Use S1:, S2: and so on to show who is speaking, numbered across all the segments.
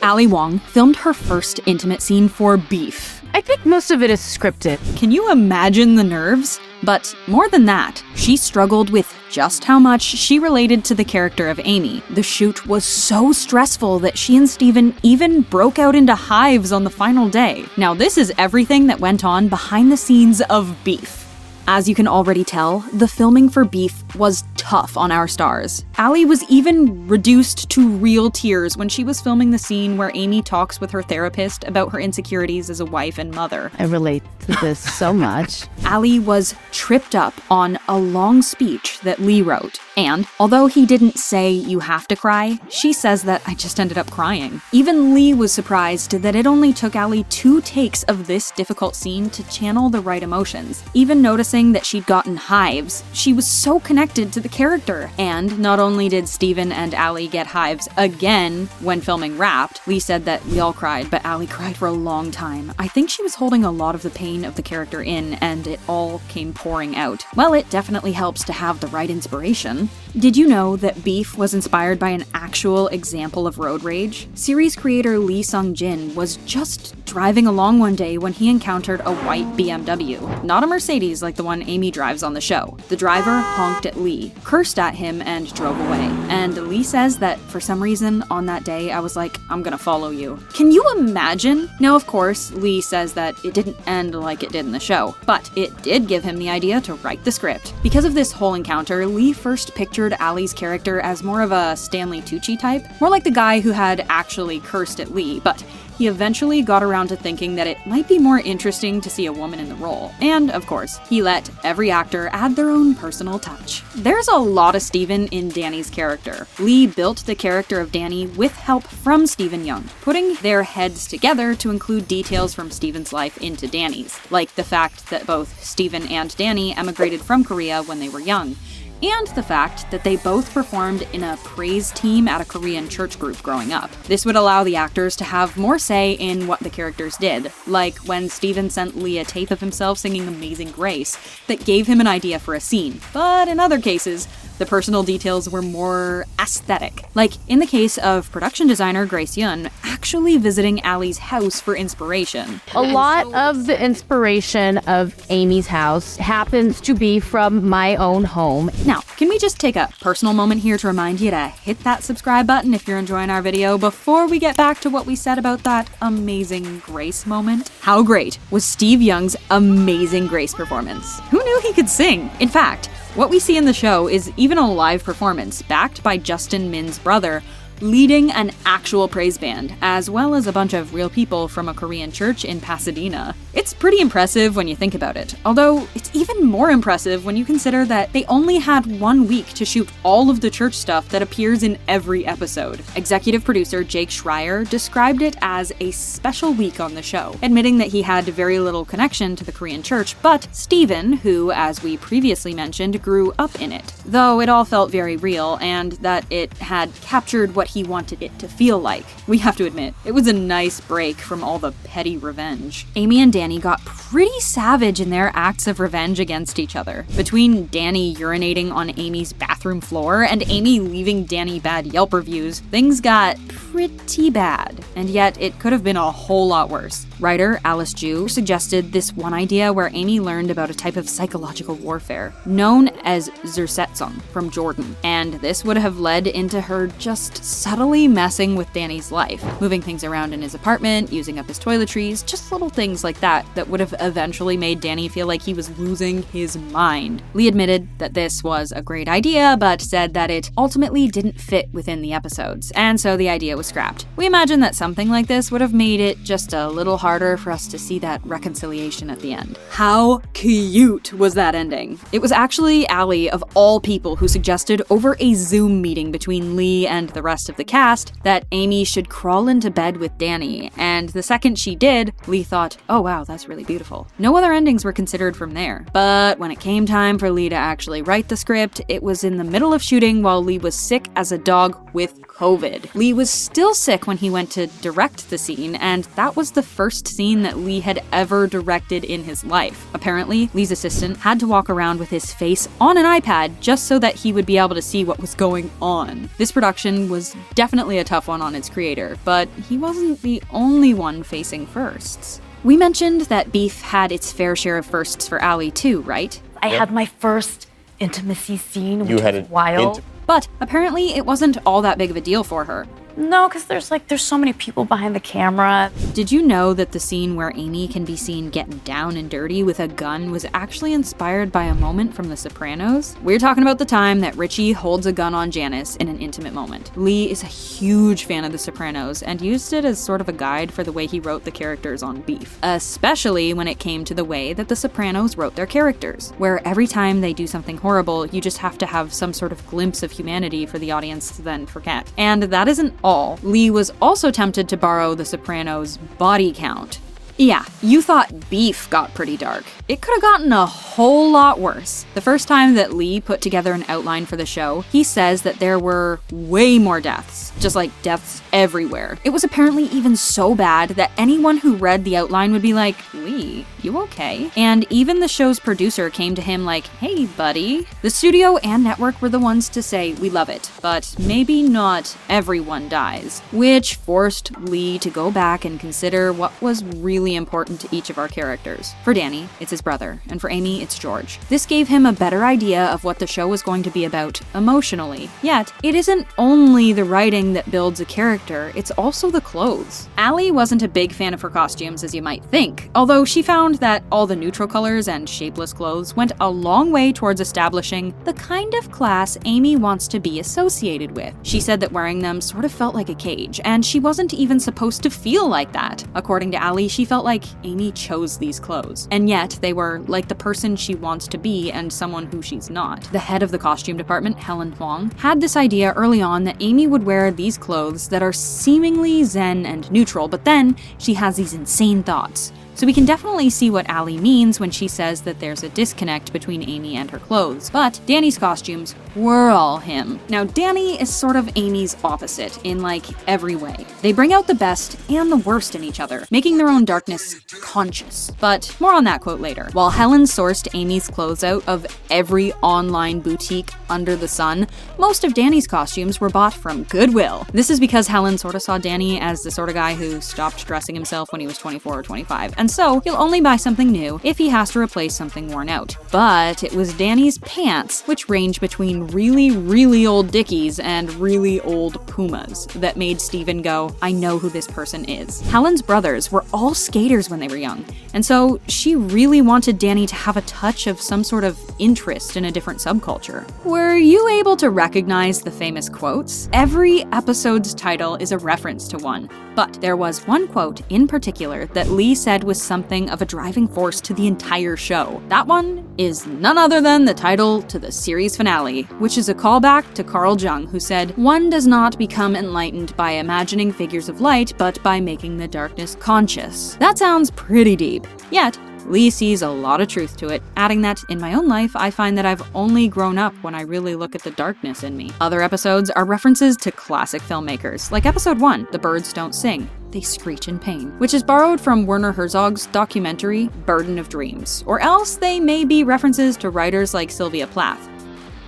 S1: Ali Wong filmed her first intimate scene for Beef.
S2: I think most of it is scripted.
S1: Can you imagine the nerves? But more than that, she struggled with just how much she related to the character of Amy. The shoot was so stressful that she and Steven even broke out into hives on the final day. Now, this is everything that went on behind the scenes of Beef. As you can already tell, the filming for Beef was tough on our stars. Ali was even reduced to real tears when she was filming the scene where Amy talks with her therapist about her insecurities as a wife and mother.
S2: I relate to this so much.
S1: Ali was tripped up on a long speech that Lee wrote. And although he didn't say you have to cry, she says that I just ended up crying. Even Lee was surprised that it only took Ali 2 takes of this difficult scene to channel the right emotions. Even noticing that she'd gotten hives, she was so connected to the character. And not only did Steven and Ali get hives again when filming Wrapped, Lee said that we all cried, but Ali cried for a long time. I think she was holding a lot of the pain of the character in, and it all came pouring out. Well, it definitely helps to have the right inspiration. Did you know that Beef was inspired by an actual example of road rage? Series creator Lee Sung-jin was just driving along one day when he encountered a white BMW. Not a Mercedes like the one Amy drives on the show. The driver honked at Lee, cursed at him, and drove away. And Lee says that for some reason on that day I was like, I'm gonna follow you. Can you imagine? Now, of course, Lee says that it didn't end like it did in the show, but it did give him the idea to write the script. Because of this whole encounter, Lee first pictured Ali's character as more of a Stanley Tucci type, more like the guy who had actually cursed at Lee, but he eventually got around to thinking that it might be more interesting to see a woman in the role. And, of course, he let every actor add their own personal touch. There's a lot of Steven in Danny's character. Lee built the character of Danny with help from Stephen Young, putting their heads together to include details from Steven's life into Danny's, like the fact that both Steven and Danny emigrated from Korea when they were young, and the fact that they both performed in a praise team at a Korean church group growing up. This would allow the actors to have more say in what the characters did, like when Steven sent Lee a tape of himself singing Amazing Grace that gave him an idea for a scene. But in other cases, the personal details were more aesthetic. Like in the case of production designer Grace Yun actually visiting Ali's house for inspiration.
S2: A lot of the inspiration of Amy's house happens to be from my own home.
S1: Now, can we just take a personal moment here to remind you to hit that subscribe button if you're enjoying our video before we get back to what we said about that Amazing Grace moment? How great was Steve Young's Amazing Grace performance? Who knew he could sing? In fact, what we see in the show is even a live performance backed by Justin Min's brother, leading an actual praise band, as well as a bunch of real people from a Korean church in Pasadena. It's pretty impressive when you think about it, although it's even more impressive when you consider that they only had 1 week to shoot all of the church stuff that appears in every episode. Executive producer Jake Schreier described it as a special week on the show, admitting that he had very little connection to the Korean church, but Steven, who, as we previously mentioned, grew up in it, though it all felt very real and that it had captured what he wanted it to feel like. We have to admit, it was a nice break from all the petty revenge. Amy and Danny got pretty savage in their acts of revenge against each other. Between Danny urinating on Amy's bathroom floor and Amy leaving Danny bad Yelp reviews, things got pretty bad. And yet, it could have been a whole lot worse. Writer Alice Ju suggested this one idea where Amy learned about a type of psychological warfare known as Zersetzung from Jordan, and this would have led into her just subtly messing with Danny's life, moving things around in his apartment, using up his toiletries, just little things like that would have eventually made Danny feel like he was losing his mind. Lee admitted that this was a great idea, but said that it ultimately didn't fit within the episodes, and so the idea was scrapped. We imagine that something like this would have made it just a little harder for us to see that reconciliation at the end. How cute was that ending? It was actually Ali, of all people, who suggested over a Zoom meeting between Lee and the rest of the cast that Amy should crawl into bed with Danny, and the second she did, Lee thought, oh wow, that's really beautiful. No other endings were considered from there. But when it came time for Lee to actually write the script, it was in the middle of shooting while Lee was sick as a dog with COVID. Lee was still sick when he went to direct the scene, and that was the first scene that Lee had ever directed in his life. Apparently, Lee's assistant had to walk around with his face on an iPad just so that he would be able to see what was going on. This production was definitely a tough one on its creator, but he wasn't the only one facing firsts. We mentioned that Beef had its fair share of firsts for Allie too, right?
S3: I had my first intimacy scene, which was wild.
S1: But apparently it wasn't all that big of a deal for her.
S3: No, because there's so many people behind the camera.
S1: Did you know that the scene where Amy can be seen getting down and dirty with a gun was actually inspired by a moment from The Sopranos? We're talking about the time that Richie holds a gun on Janice in an intimate moment. Lee is a huge fan of The Sopranos and used it as sort of a guide for the way he wrote the characters on Beef, especially when it came to the way that The Sopranos wrote their characters, where every time they do something horrible, you just have to have some sort of glimpse of humanity for the audience to then forget. And that isn't all. Lee was also tempted to borrow The Sopranos' body count. Yeah, you thought Beef got pretty dark. It could have gotten a whole lot worse. The first time that Lee put together an outline for the show, he says that there were way more deaths, just like deaths everywhere. It was apparently even so bad that anyone who read the outline would be like, Lee, you okay? And even the show's producer came to him like, hey buddy. The studio and network were the ones to say, we love it, but maybe not everyone dies, which forced Lee to go back and consider what was really important to each of our characters. For Danny, it's his brother, and for Amy, it's George. This gave him a better idea of what the show was going to be about emotionally. Yet, it isn't only the writing that builds a character, it's also the clothes. Allie wasn't a big fan of her costumes as you might think, although she found that all the neutral colors and shapeless clothes went a long way towards establishing the kind of class Amy wants to be associated with. She said that wearing them sort of felt like a cage, and she wasn't even supposed to feel like that. According to Allie, she felt like Amy chose these clothes, and yet they were like the person she wants to be and someone who she's not. The head of the costume department, Helen Huang, had this idea early on that Amy would wear these clothes that are seemingly zen and neutral, but then she has these insane thoughts. So we can definitely see what Allie means when she says that there's a disconnect between Amy and her clothes. But Danny's costumes were all him. Now, Danny is sort of Amy's opposite in like every way. They bring out the best and the worst in each other, making their own darkness conscious. But more on that quote later. While Helen sourced Amy's clothes out of every online boutique under the sun, most of Danny's costumes were bought from Goodwill. This is because Helen sort of saw Danny as the sort of guy who stopped dressing himself when he was 24 or 25. And so he'll only buy something new if he has to replace something worn out. But it was Danny's pants, which range between really old Dickies and really old Pumas, that made Steven go, I know who this person is. Helen's brothers were all skaters when they were young, and so she really wanted Danny to have a touch of some sort of interest in a different subculture. Were you able to recognize the famous quotes? Every episode's title is a reference to one, but there was one quote in particular that Lee said was something of a driving force to the entire show. That one is none other than the title to the series finale, which is a callback to Carl Jung, who said, "One does not become enlightened by imagining figures of light, but by making the darkness conscious." That sounds pretty deep. Yet, Lee sees a lot of truth to it, adding that, in my own life, I find that I've only grown up when I really look at the darkness in me. Other episodes are references to classic filmmakers, like episode 1, The Birds Don't Sing, They Screech in Pain, which is borrowed from Werner Herzog's documentary, Burden of Dreams, or else they may be references to writers like Sylvia Plath.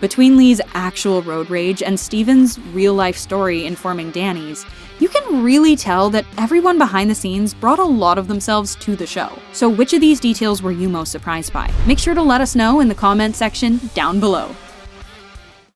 S1: Between Lee's actual road rage and Steven's real-life story informing Danny's, you can really tell that everyone behind the scenes brought a lot of themselves to the show. So which of these details were you most surprised by? Make sure to let us know in the comment section down below.